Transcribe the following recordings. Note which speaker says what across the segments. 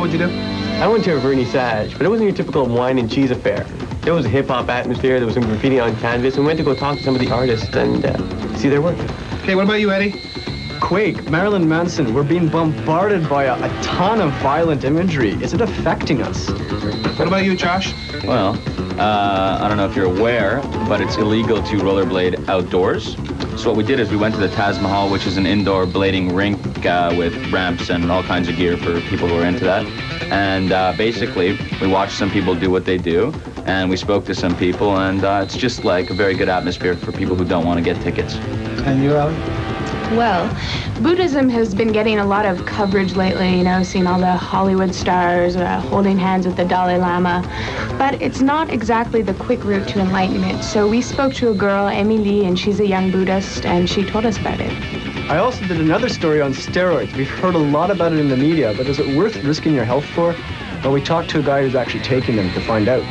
Speaker 1: what'd you do?
Speaker 2: I went to a vernissage, but it wasn't your typical wine and cheese affair. There was a hip-hop atmosphere, there was some graffiti on canvas, and we went to go talk to some of the artists and see their work.
Speaker 1: Okay, what about you, Eddie?
Speaker 3: Quake, Marilyn Manson, we're being bombarded by a ton of violent imagery. Is it affecting us?
Speaker 1: What about you, Josh?
Speaker 4: Well, I don't know if you're aware, but it's illegal to rollerblade outdoors. So what we did is we went to the Taj Mahal, which is an indoor blading rink with ramps and all kinds of gear for people who are into that. And basically, we watched some people do what they do, and we spoke to some people, and it's just like a very good atmosphere for people who don't want to get tickets.
Speaker 1: And you, Ellie?
Speaker 5: Well, Buddhism has been getting a lot of coverage lately, you know, seeing all the Hollywood stars holding hands with the Dalai Lama. But it's not exactly the quick route to enlightenment. So we spoke to a girl, Emmy Lee, and she's a young Buddhist, and she told us about it.
Speaker 3: I also did another story on steroids. We've heard a lot about it in the media, but is it worth risking your health for? Well, we talked to a guy who's actually taking them to find out.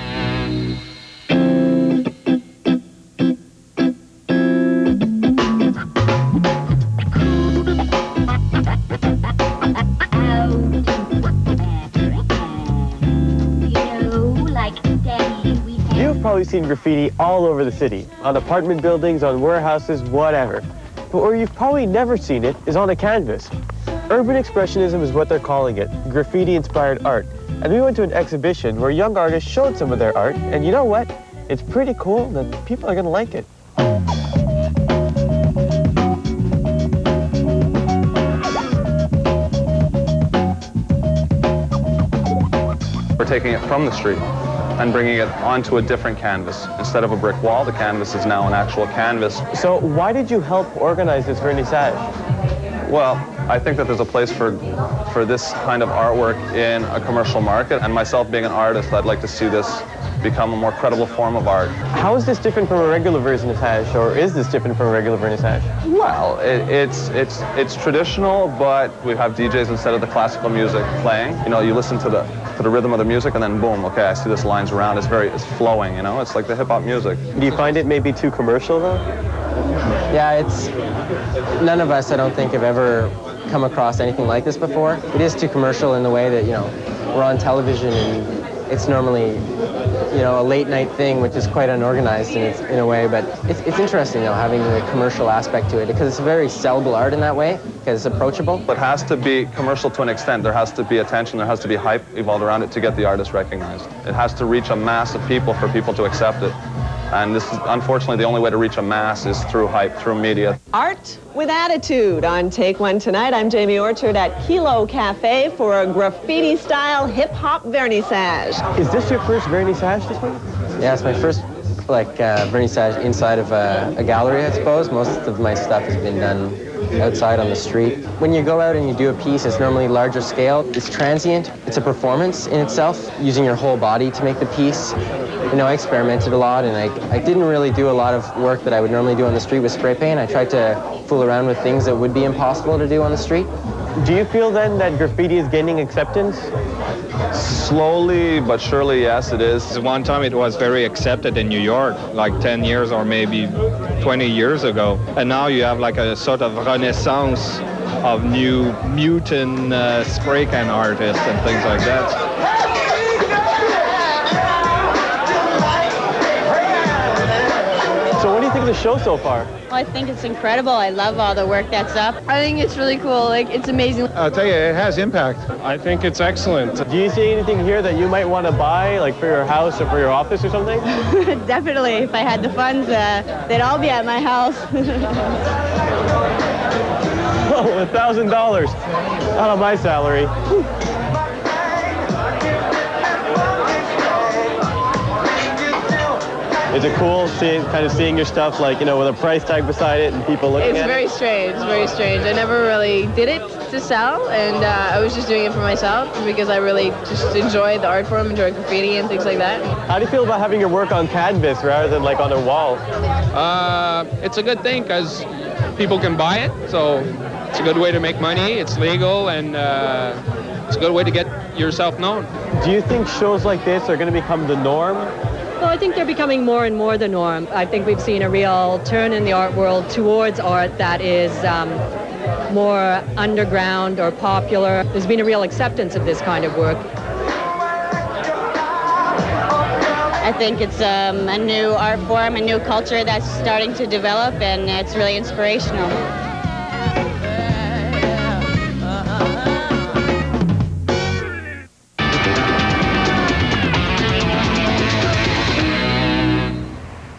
Speaker 2: You've probably seen graffiti all over the city, on apartment buildings, on warehouses, whatever. But where you've probably never seen it is on a canvas. Urban expressionism is what they're calling it, graffiti-inspired art. And we went to an exhibition where young artists showed some of their art, and you know what? It's pretty cool, and people are gonna like it.
Speaker 6: We're taking it from the street and bringing it onto a different canvas. Instead of a brick wall, the canvas is now an actual canvas.
Speaker 2: So why did you help organize this vernissage?
Speaker 6: Well, I think that there's a place for this kind of artwork in a commercial market, and myself being an artist, I'd like to see this become a more credible form of art.
Speaker 2: How is this different from a regular vernissage, or is this different from a regular vernissage?
Speaker 6: Well, it's traditional, but we have DJs instead of the classical music playing. You know, you listen to the rhythm of the music, and then boom, okay, I see this lines around. It's flowing, you know? It's like the hip-hop music.
Speaker 2: Do you find it maybe too commercial, though?
Speaker 7: Yeah, none of us, I don't think, have ever come across anything like this before. It is too commercial in the way that, you know, we're on television and it's normally, you know, a late night thing, which is quite unorganized in a way, but it's interesting, though, having the commercial aspect to it, because it's a very sellable art in that way, because it's approachable.
Speaker 6: It has to be commercial to an extent. There has to be attention, there has to be hype evolved around it to get the artist recognized. It has to reach a mass of people for people to accept it. And this is, unfortunately, the only way to reach a mass is through hype, through media.
Speaker 8: Art with attitude on Take One tonight. I'm Jamie Orchard at Kilo Cafe for a graffiti-style hip-hop vernissage.
Speaker 2: Is this your first vernissage, this one?
Speaker 7: Yeah, it's my first, vernissage inside of a gallery, I suppose. Most of my stuff has been done outside on the street. When you go out and you do a piece, it's normally larger scale. It's transient. It's a performance in itself, using your whole body to make the piece. You know, I experimented a lot, and I didn't really do a lot of work that I would normally do on the street with spray paint. I tried to fool around with things that would be impossible to do on the street.
Speaker 2: Do you feel then that graffiti is gaining acceptance?
Speaker 6: Slowly but surely, yes, it is.
Speaker 9: One time it was very accepted in New York, like 10 years or maybe 20 years ago. And now you have like a sort of renaissance of new mutant spray can artists and things like that.
Speaker 2: So what do you think of the show so far?
Speaker 10: Well, I think it's incredible. I love all the work that's up. I think it's really cool. Like, it's amazing.
Speaker 9: I'll tell you, it has impact.
Speaker 11: I think it's excellent.
Speaker 2: Do you see anything here that you might want to buy, like for your house or for your office or something?
Speaker 10: Definitely. If I had the funds, they'd all be at my house.
Speaker 2: Oh, $1,000. Not on my salary. Is it cool kind of seeing your stuff, like, you know, with a price tag beside it and people looking at it?
Speaker 10: It's very strange, very strange. I never really did it to sell, and I was just doing it for myself because I really just enjoy the art form, enjoy graffiti and things like that.
Speaker 2: How do you feel about having your work on canvas rather than like on a wall?
Speaker 11: It's a good thing because people can buy it, so it's a good way to make money. It's legal, and it's a good way to get yourself known.
Speaker 2: Do you think shows like this are going to become the norm?
Speaker 12: Well, I think they're becoming more and more the norm. I think we've seen a real turn in the art world towards art that is more underground or popular. There's been a real acceptance of this kind of work.
Speaker 13: I think it's a new art form, a new culture that's starting to develop, and it's really inspirational.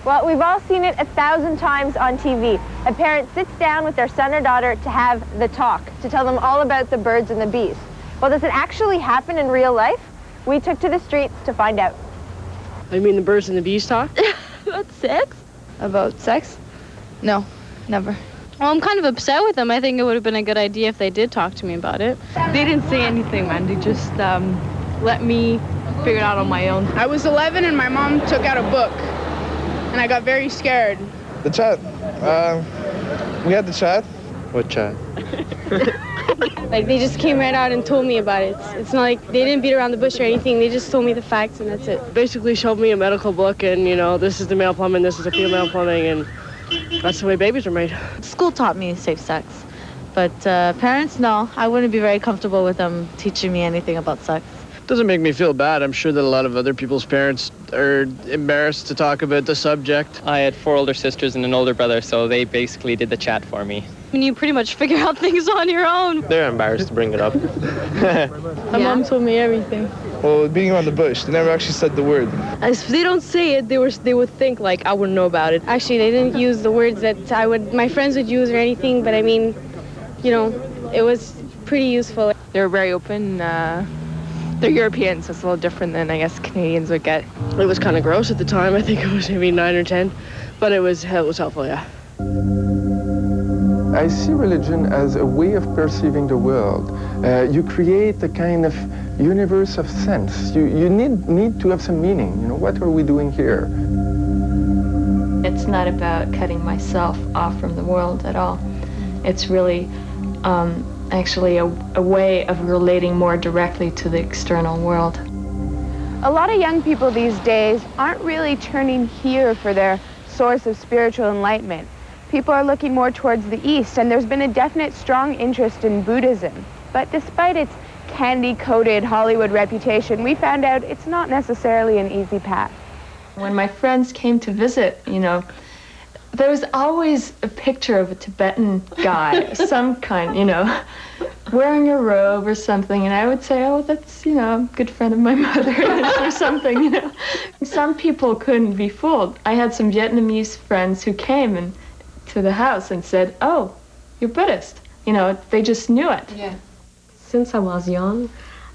Speaker 14: Well, we've all seen it 1,000 times on TV. A parent sits down with their son or daughter to have the talk, to tell them all about the birds and the bees. Well, does it actually happen in real life? We took to the streets to find out.
Speaker 10: You mean the birds and the bees talk?
Speaker 14: About sex?
Speaker 10: About sex? No, never. Well, I'm kind of upset with them. I think it would have been a good idea if they did talk to me about it.
Speaker 15: They didn't say anything, man. They just let me figure it out on my own.
Speaker 16: I was 11 and my mom took out a book, and I got very scared.
Speaker 1: The chat. We had the chat.
Speaker 3: What chat?
Speaker 10: Like, they just came right out and told me about it. It's not like they didn't beat around the bush or anything. They just told me the facts, and that's it.
Speaker 15: Basically showed me a medical book, and, you know, this is the male plumbing, this is the female plumbing, and that's the way babies are made.
Speaker 17: School taught me safe sex, but parents, no. I wouldn't be very comfortable with them teaching me anything about sex.
Speaker 3: Doesn't make me feel bad. I'm sure that a lot of other people's parents are embarrassed to talk about the subject.
Speaker 2: I had 4 older sisters and an older brother, so they basically did the chat for me.
Speaker 10: I mean, you pretty much figure out things on your own.
Speaker 2: They're embarrassed to bring it up.
Speaker 10: My mom told me everything.
Speaker 1: Well, being around the bush, they never actually said the word.
Speaker 15: If they don't say it, they would think, like, I wouldn't know about it.
Speaker 10: Actually, they didn't use the words that my friends would use or anything, but I mean, you know, it was pretty useful.
Speaker 15: They were very open. They're Europeans, so it's a little different than, I guess, Canadians would get. It was kind of gross at the time. I think it was maybe 9 or 10, but it was helpful, yeah.
Speaker 18: I see religion as a way of perceiving the world. You create a kind of universe of sense. You need to have some meaning. You know, what are we doing here?
Speaker 19: It's not about cutting myself off from the world at all. It's really actually a way of relating more directly to the external world.
Speaker 5: A lot of young people these days aren't really turning here for their source of spiritual enlightenment. People are looking more towards the East, and there's been a definite strong interest in Buddhism. But despite its candy-coated Hollywood reputation, we found out it's not necessarily an easy path.
Speaker 19: When my friends came to visit, you know, there was always a picture of a Tibetan guy, some kind, you know, wearing a robe or something, and I would say, oh, that's, you know, a good friend of my mother's or something, you know. Some people couldn't be fooled. I had some Vietnamese friends who came to the house and said, oh, you're Buddhist. You know, they just knew it.
Speaker 20: Yeah. Since I was young,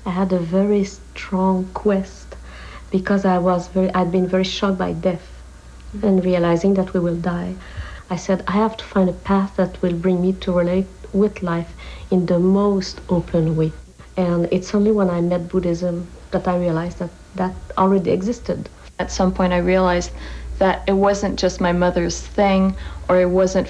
Speaker 20: I had a very strong quest because I'd been very shocked by death. And realizing that we will die, I said, I have to find a path that will bring me to relate with life in the most open way. And it's only when I met Buddhism that I realized that that already existed.
Speaker 19: At some point I realized that it wasn't just my mother's thing, or it wasn't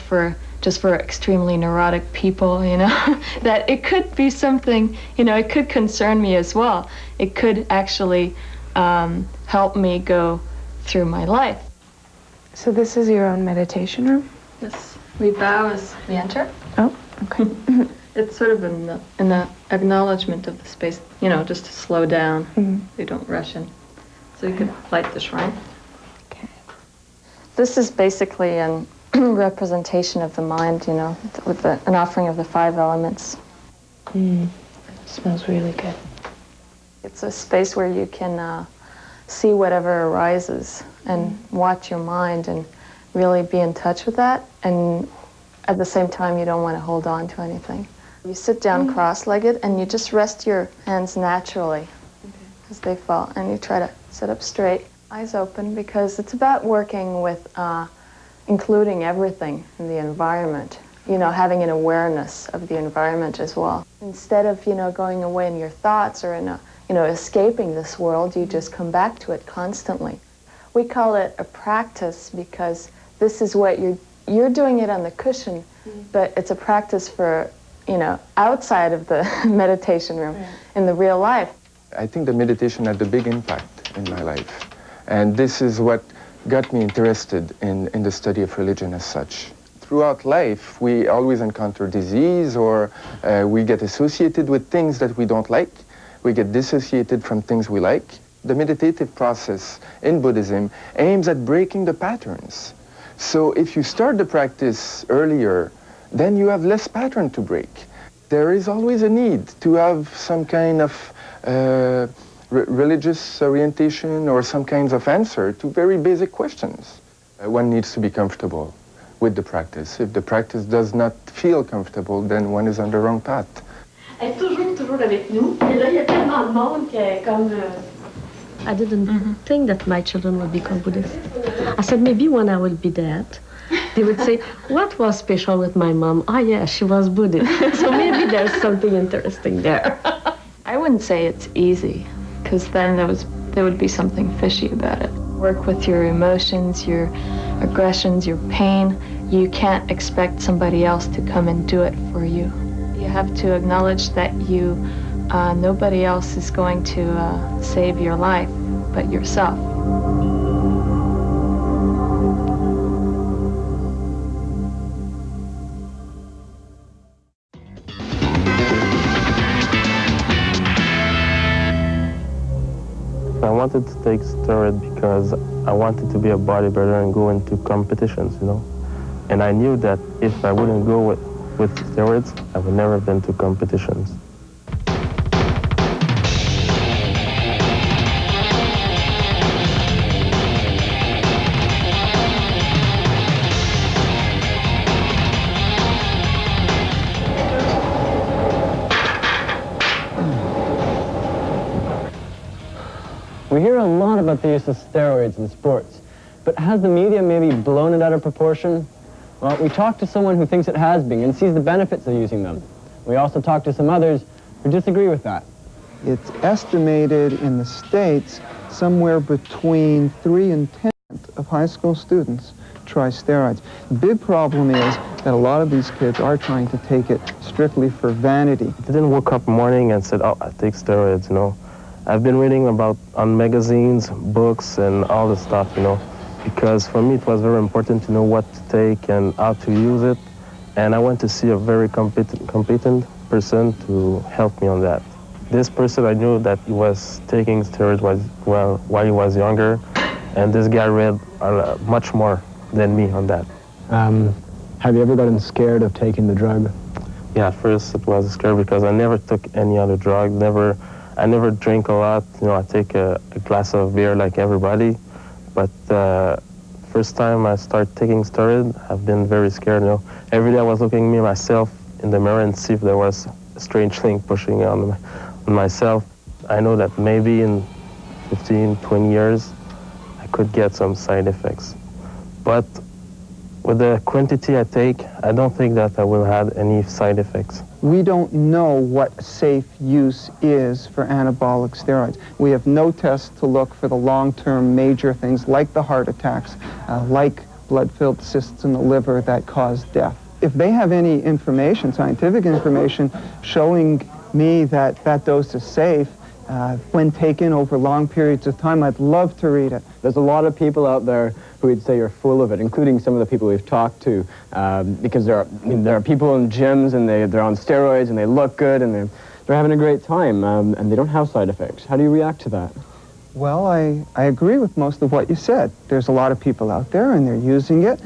Speaker 19: just for extremely neurotic people, you know, that it could be something, you know, it could concern me as well. It could actually help me go through my life.
Speaker 5: So this is your own meditation room?
Speaker 19: Yes. We bow as we enter.
Speaker 5: Oh, okay.
Speaker 19: It's sort of an acknowledgement of the space, you know, just to slow down.
Speaker 5: Mm-hmm.
Speaker 19: You don't rush in. So you could light the shrine. Okay. This is basically a representation of the mind, you know, with an offering of the 5 elements.
Speaker 5: Smells really good.
Speaker 19: It's a space where you can see whatever arises and watch your mind and really be in touch with that. And at the same time, you don't want to hold on to anything. You sit down cross-legged and you just rest your hands naturally as they fall. And you try to sit up straight, eyes open, because it's about working with including everything in the environment. You know, having an awareness of the environment as well. Instead of, you know, going away in your thoughts or in escaping this world, you just come back to it constantly. We call it a practice because this is what you're doing it on the cushion, but it's a practice for, you know, outside of the meditation room, in the real life.
Speaker 18: I think the meditation had a big impact in my life. And this is what got me interested in the study of religion as such. throughout life, we always encounter disease, or we get associated with things that we don't like. We get dissociated from things we like. The meditative process in Buddhism aims at breaking the patterns. So if you start the practice earlier, then you have less pattern to break. There is always a need to have some kind of religious orientation or some kinds of answer to very basic questions. One needs to be comfortable with the practice. If the practice does not feel comfortable, then one is on the wrong path.
Speaker 20: Elle est toujours avec nous. Et là, il y a tellement de monde que comme... I didn't think that my children would become Buddhist. I said, maybe when I will be dead, they would say, what was special with my mom? Oh, yeah, she was Buddhist. So maybe there's something interesting there.
Speaker 19: I wouldn't say it's easy, because then there would be something fishy about it. Work with your emotions, your aggressions, your pain. You can't expect somebody else to come and do it for you. You have to acknowledge that nobody else is going to save your life but yourself.
Speaker 2: I wanted to take steroids because I wanted to be a bodybuilder and go into competitions, you know. And I knew that if I wouldn't go with steroids, I would never have been to competitions.
Speaker 3: We hear a lot about the use of steroids in sports, but has the media maybe blown it out of proportion? Well, we talked to someone who thinks it has been and sees the benefits of using them. We also talked to some others who disagree with that.
Speaker 21: It's estimated in the States somewhere between 3 and 10% of high school students try steroids. The big problem is that a lot of these kids are trying to take it strictly for vanity.
Speaker 2: I didn't wake up morning and said, oh, I take steroids, you know. I've been reading on magazines, books, and all the stuff, you know, because for me it was very important to know what to take and how to use it. And I went to see a very competent person to help me on that. This person, I knew that he was taking steroids while he was younger, and this guy read much more than me on that.
Speaker 3: Have you ever gotten scared of taking the drug?
Speaker 2: Yeah, at first it was scary because I never took any other drug, I never drink a lot. You know, I take a glass of beer like everybody, but first time I started taking steroids, I've been very scared. You know, every day I was looking at me myself in the mirror and see if there was a strange thing pushing on myself. I know that maybe in 15, 20 years, I could get some side effects, but with the quantity I take, I don't think that I will have any side effects.
Speaker 21: We don't know what safe use is for anabolic steroids. We have no tests to look for the long-term major things like the heart attacks, like blood-filled cysts in the liver that cause death. If they have any information, scientific information, showing me that that dose is safe, when taken over long periods of time, I'd love to read it.
Speaker 3: There's a lot of people out there who would say you're full of it, including some of the people we've talked to, because there are people in gyms and they're on steroids and they look good and they're having a great time and they don't have side effects. How do you react to that?
Speaker 21: Well, I agree with most of what you said. There's a lot of people out there and they're using it.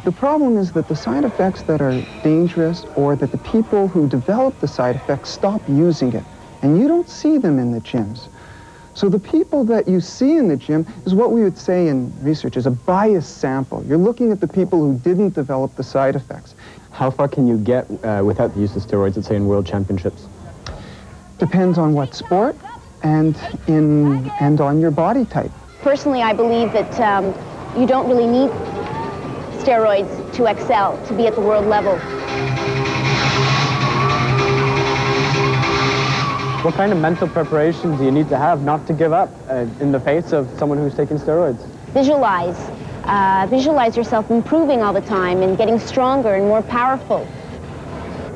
Speaker 21: The problem is that the side effects that are dangerous, or that the people who develop the side effects stop using it, and you don't see them in the gyms. So the people that you see in the gym is what we would say in research is a biased sample. You're looking at the people who didn't develop the side effects.
Speaker 3: How far can you get without the use of steroids, let's say in world championships?
Speaker 21: Depends on what sport and on your body type.
Speaker 22: Personally, I believe that you don't really need steroids to excel, to be at the world level.
Speaker 3: What kind of mental preparation do you need to have not to give up in the face of someone who's taking steroids?
Speaker 22: Visualize. Visualize yourself improving all the time and getting stronger and more powerful,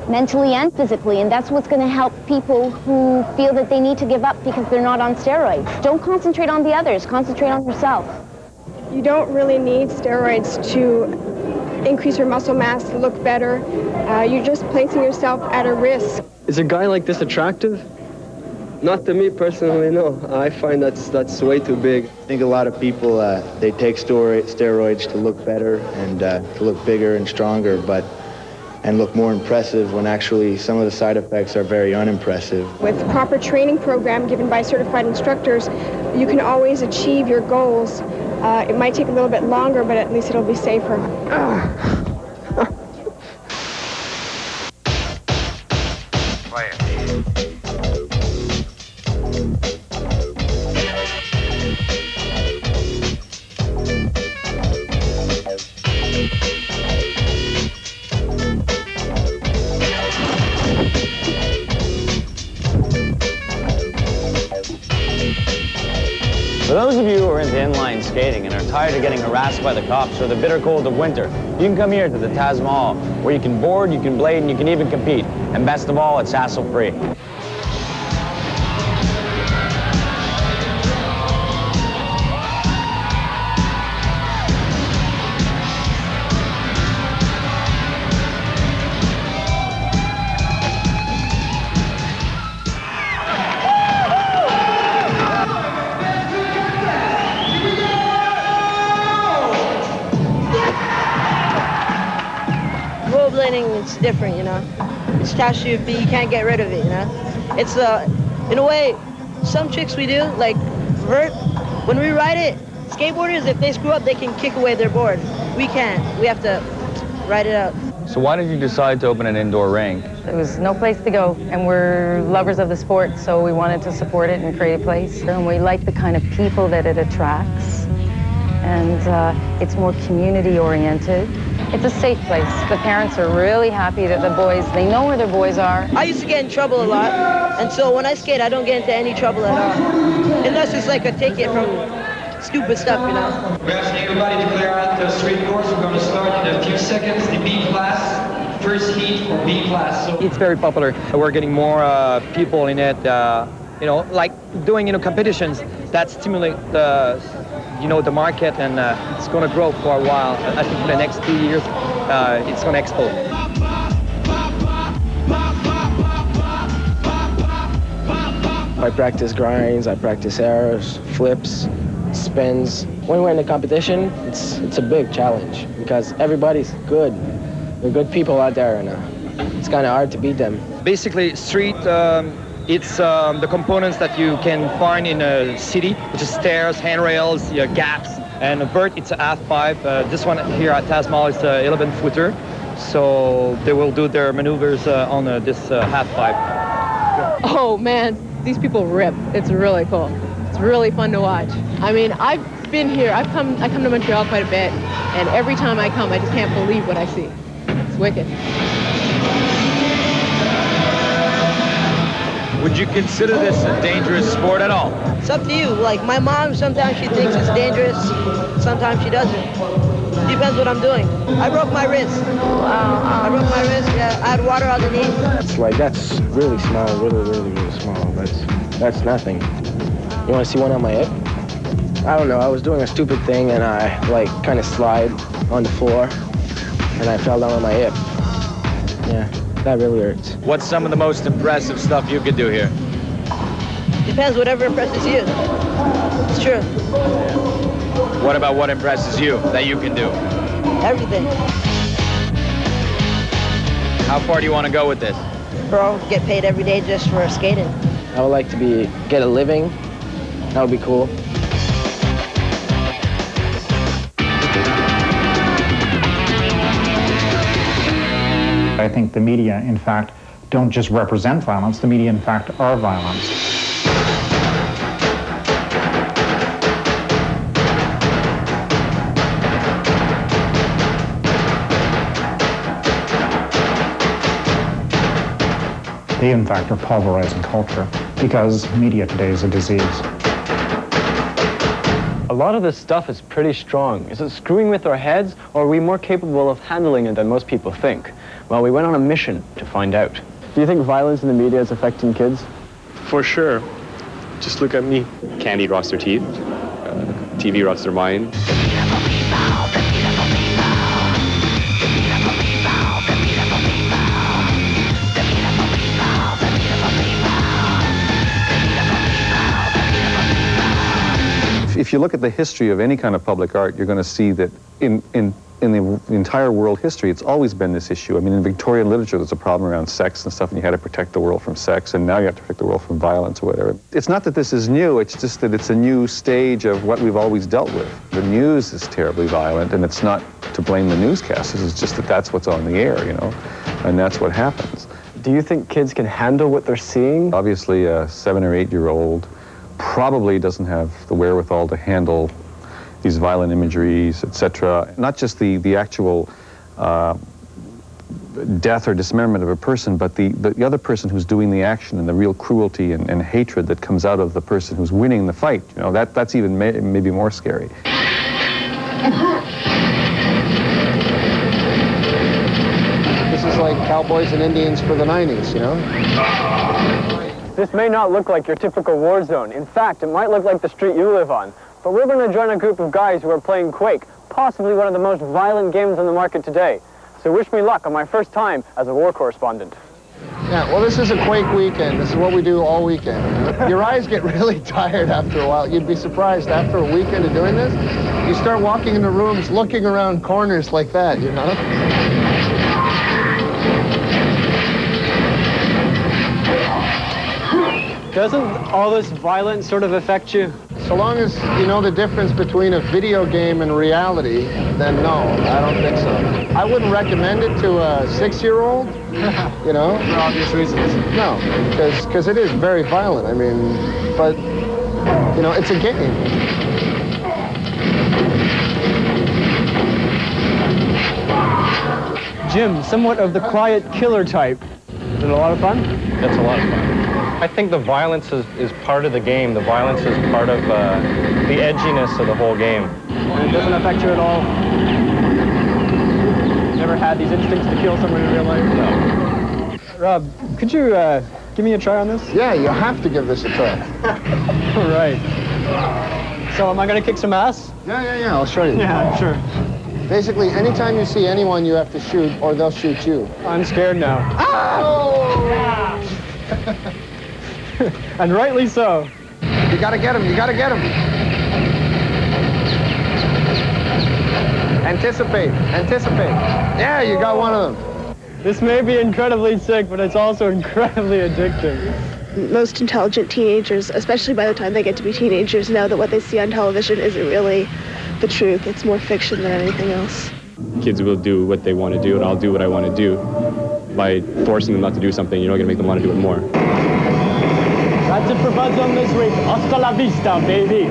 Speaker 22: mentally and physically, and that's what's going to help people who feel that they need to give up because they're not on steroids. Don't concentrate on the others, concentrate on yourself.
Speaker 23: You don't really need steroids to
Speaker 4: increase your muscle mass, to look better. You're just placing yourself at a risk.
Speaker 8: Is a guy like this attractive? Not to me personally, no. I find that's way too big.
Speaker 23: I think a lot of people, they take steroids to look better and to look bigger and stronger, and look more impressive when actually some of the side effects are very unimpressive.
Speaker 4: With proper training program given by certified instructors, you can always achieve your goals. It might take a little bit longer, but at least it'll be safer.
Speaker 24: For those of you who are into inline skating and are tired of getting harassed by the cops or the bitter cold of winter, you can come here to the Taj Mahal, where you can board, you can blade, and you can even compete. And best of all, it's hassle-free.
Speaker 25: It's different, you know. It's attached to your feet, you can't get rid of it, you know. It's, in a way, some tricks we do, like vert, when we ride it, skateboarders, if they screw up, they can kick away their board. We can't. We have to ride it out.
Speaker 24: So why did you decide to open an indoor rink?
Speaker 26: There was no place to go, and we're lovers of the sport, so we wanted to support it and create a place. And we like the kind of people that it attracts, and it's more community-oriented. It's a safe place. The parents are really happy that the boys, they know where their boys are.
Speaker 25: I used to get in trouble a lot, and so when I skate, I don't get into any trouble at all. Unless it's like a ticket from stupid stuff, you know.
Speaker 27: We're asking everybody to clear out the street course. We're going to start in a few seconds. The B class, first heat for B class. So
Speaker 28: it's very popular. We're getting more people in it, you know, like doing, competitions that stimulate the market, and it's going to grow for a while. I think for the next 2 years, it's going to explode.
Speaker 29: I practice grinds, I practice errors, flips, spins. When we're in a competition, it's a big challenge because everybody's good. There are good people out there, and it's kind of hard to beat them.
Speaker 28: Basically, street, it's the components that you can find in a city, which is stairs, handrails, gaps, and a vert, it's a half pipe. This one here at Taj Mahal is the 11-footer, so they will do their maneuvers on this half pipe.
Speaker 15: Oh man, these people rip. It's really cool. It's really fun to watch. I mean, I've been here. I come to Montreal quite a bit, and every time I come, I just can't believe what I see. It's wicked.
Speaker 24: Would you consider this a dangerous sport at all?
Speaker 25: It's up to you. Like my mom, sometimes she thinks it's dangerous, sometimes she doesn't. Depends what I'm doing. I broke my wrist. Wow. I broke my wrist, yeah. I had water underneath.
Speaker 29: It's like, that's really small, really small. That's nothing. You want to see one on my hip? I don't know, I was doing a stupid thing and I kind of slide on the floor and I fell down on my hip. Yeah. That really hurts.
Speaker 24: What's some of the most impressive stuff you could do here?
Speaker 25: Depends, whatever impresses you. It's true.
Speaker 24: What about what impresses you that you can do?
Speaker 25: Everything.
Speaker 24: How far do you want to go with this?
Speaker 25: Bro, get paid every day just for skating.
Speaker 29: I would like to get a living. That would be cool.
Speaker 30: I think the media, in fact, don't just represent violence. The media, in fact, are violence. They, in fact, are pulverizing culture because media today is a disease.
Speaker 3: A lot of this stuff is pretty strong. Is it screwing with our heads, or are we more capable of handling it than most people think? Well, we went on a mission to find out. Do you think violence in the media is affecting kids?
Speaker 31: For sure. Just look at me. Candy rots their teeth. TV rots their mind.
Speaker 1: if you look at the history of any kind of public art, you're going to see that in the entire world history, it's always been this issue. I mean, in Victorian literature, there's a problem around sex and stuff, and you had to protect the world from sex, and now you have to protect the world from violence or whatever. It's not that this is new, it's just that it's a new stage of what we've always dealt with. The news is terribly violent, and it's not to blame the newscasters, it's just that that's what's on the air, you know, and that's what happens.
Speaker 3: Do you think kids can handle what they're seeing?
Speaker 1: Obviously, a 7 or 8 year old probably doesn't have the wherewithal to handle these violent imageries, etc. Not just the actual death or dismemberment of a person, but the other person who's doing the action and the real cruelty and hatred that comes out of the person who's winning the fight. You know, that's even maybe more scary.
Speaker 6: This is like Cowboys and Indians for the 90s, you know?
Speaker 3: This may not look like your typical war zone. In fact, it might look like the street you live on. But we're going to join a group of guys who are playing Quake, possibly one of the most violent games on the market today. So wish me luck on my first time as a war correspondent.
Speaker 6: Yeah, well, this is a Quake weekend. This is what we do all weekend. Your eyes get really tired after a while. You'd be surprised after a weekend of doing this, you start walking into rooms, looking around corners like that, you know?
Speaker 3: Doesn't all this violence sort of affect you?
Speaker 6: So long as you know the difference between a video game and reality, then no, I don't think so. I wouldn't recommend it to a 6-year-old, you know?
Speaker 3: For obvious reasons.
Speaker 6: No, because it is very violent. I mean, but, you know, it's a game.
Speaker 3: Jim, somewhat of the quiet killer type. Is it a lot of fun?
Speaker 7: It's a lot of fun. I think the violence is part of the game. The violence is part of the edginess of the whole game.
Speaker 3: And it doesn't affect you at all? Never had these instincts to kill someone in real life?
Speaker 7: No.
Speaker 3: Rob, could you give me a try on this?
Speaker 6: Yeah, you have to give this a try.
Speaker 3: All right. So am I going to kick some ass?
Speaker 6: Yeah, I'll show you.
Speaker 3: Yeah, sure.
Speaker 6: Basically, anytime you see anyone, you have to shoot, or they'll shoot you.
Speaker 3: I'm scared now. And rightly so.
Speaker 6: You gotta get him, you gotta get him. Anticipate, anticipate. Yeah, you got one of them.
Speaker 3: This may be incredibly sick, but it's also incredibly addicting.
Speaker 4: Most intelligent teenagers, especially by the time they get to be teenagers, know that what they see on television isn't really the truth. It's more fiction than anything else.
Speaker 9: Kids will do what they want to do, and I'll do what I want to do. By forcing them not to do something, you're not going to make them want to do it more.
Speaker 3: That's it for BuzZone this week. Hasta la vista, baby.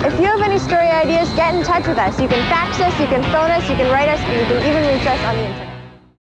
Speaker 22: If you have any story ideas, get in touch with us. You can fax us, you can phone us, you can write us, and you can even reach us on the internet.